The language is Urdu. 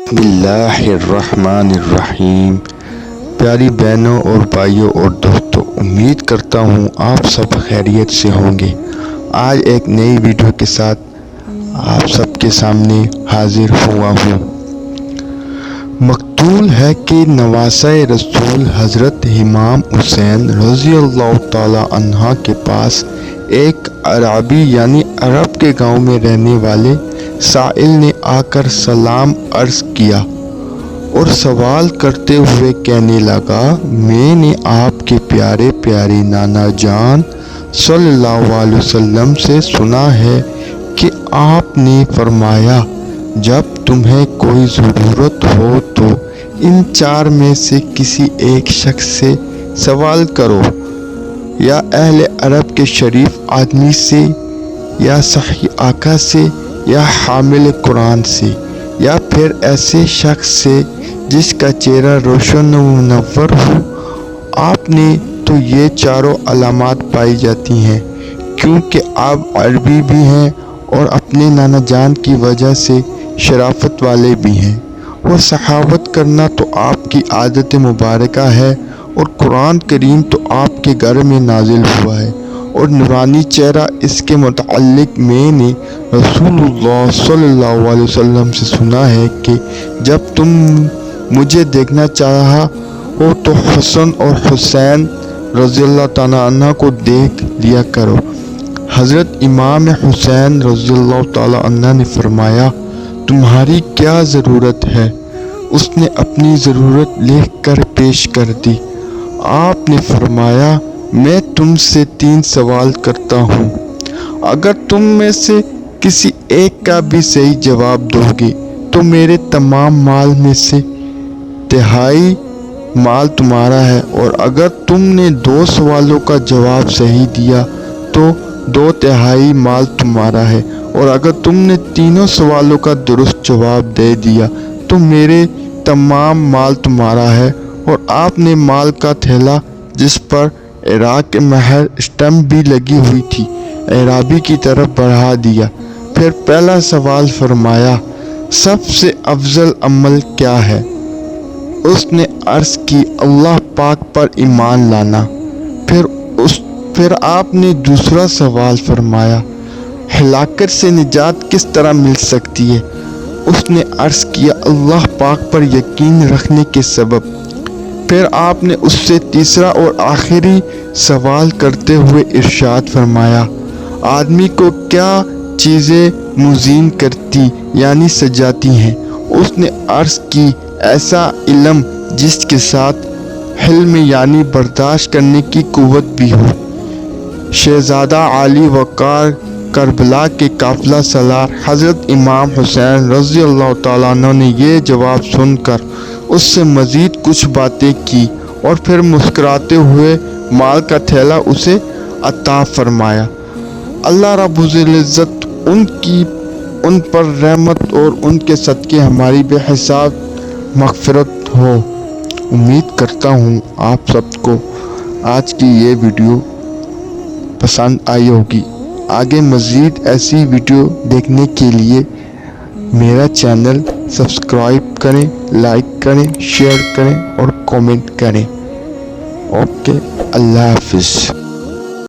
بسم اللہ الرحمن الرحیم۔ پیاری بہنوں اور بھائیوں اور دوستوں، امید کرتا ہوں آپ سب خیریت سے ہوں گے۔ آج ایک نئی ویڈیو کے ساتھ آپ سب کے سامنے حاضر ہوا ہوں۔ مقتول ہے کہ نواسہ رسول حضرت امام حسین رضی اللہ تعالی عنہ کے پاس ایک عربی یعنی عرب کے گاؤں میں رہنے والے سائل نے آ کر سلام عرض کیا اور سوال کرتے ہوئے کہنے لگا، میں نے آپ کے پیارے پیارے نانا جان صلی اللہ علیہ وسلم سے سنا ہے کہ آپ نے فرمایا، جب تمہیں کوئی ضرورت ہو تو ان چار میں سے کسی ایک شخص سے سوال کرو، یا اہل عرب کے شریف آدمی سے، یا صحیح آقا سے، یا حامل قرآن سے، یا پھر ایسے شخص سے جس کا چہرہ روشن و منور ہو۔ آپ نے تو یہ چاروں علامات پائی جاتی ہیں، کیونکہ آپ عربی بھی ہیں اور اپنے نانا جان کی وجہ سے شرافت والے بھی ہیں، اور سخاوت کرنا تو آپ کی عادت مبارکہ ہے، اور قرآن کریم تو آپ کے گھر میں نازل ہوا ہے، اور نورانی چہرہ اس کے متعلق میں نے رسول اللہ صلی اللہ علیہ وسلم سے سنا ہے کہ جب تم مجھے دیکھنا چاہا ہو تو حسن اور حسین رضی اللہ تعالیٰ عنہ کو دیکھ لیا کرو۔ حضرت امام حسین رضی اللہ تعالیٰ عنہ نے فرمایا، تمہاری کیا ضرورت ہے؟ اس نے اپنی ضرورت لکھ کر پیش کر دی۔ آپ نے فرمایا، میں تم سے 3 سوال کرتا ہوں، اگر تم میں سے کسی ایک کا بھی صحیح جواب دو گے تو میرے تمام مال میں سے 1/3 مال تمہارا ہے، اور اگر تم نے 2 سوالوں کا جواب صحیح دیا تو 2/3 مال تمہارا ہے، اور اگر تم نے 3 سوالوں کا درست جواب دے دیا تو میرے تمام مال تمہارا ہے۔ اور آپ نے مال کا تھیلا، جس پر عراق کے مہر اسٹمپ بھی لگی ہوئی تھی، اعرابی کی طرف بڑھا دیا۔ پھر پہلا سوال فرمایا، سب سے افضل عمل کیا ہے؟ اس نے عرض کی، اللہ پاک پر ایمان لانا۔ پھر آپ نے دوسرا سوال فرمایا، ہلاکت سے نجات کس طرح مل سکتی ہے؟ اس نے عرض کیا، اللہ پاک پر یقین رکھنے کے سبب۔ پھر آپ نے اس سے تیسرا اور آخری سوال کرتے ہوئے ارشاد فرمایا، آدمی کو کیا چیزیں مزین کرتی یعنی سجاتی ہیں؟ اس نے عرض کی، ایسا علم جس کے ساتھ حلم یعنی برداشت کرنے کی قوت بھی ہو۔ شہزادہ عالی وقار کربلا کے قافلہ سالار حضرت امام حسین رضی اللہ تعالیٰ عنہ نے یہ جواب سن کر اس سے مزید کچھ باتیں کی، اور پھر مسکراتے ہوئے مال کا تھیلا اسے عطا فرمایا۔ اللہ رب العزت ان پر رحمت اور ان کے صدقے ہماری بے حساب مغفرت ہو۔ امید کرتا ہوں آپ سب کو آج کی یہ ویڈیو پسند آئی ہوگی۔ آگے مزید ایسی ویڈیو دیکھنے کے لیے میرا چینل سبسکرائب کریں، لائک کریں، شیئر کریں اور کامنٹ کریں۔ اوکے، اللہ حافظ۔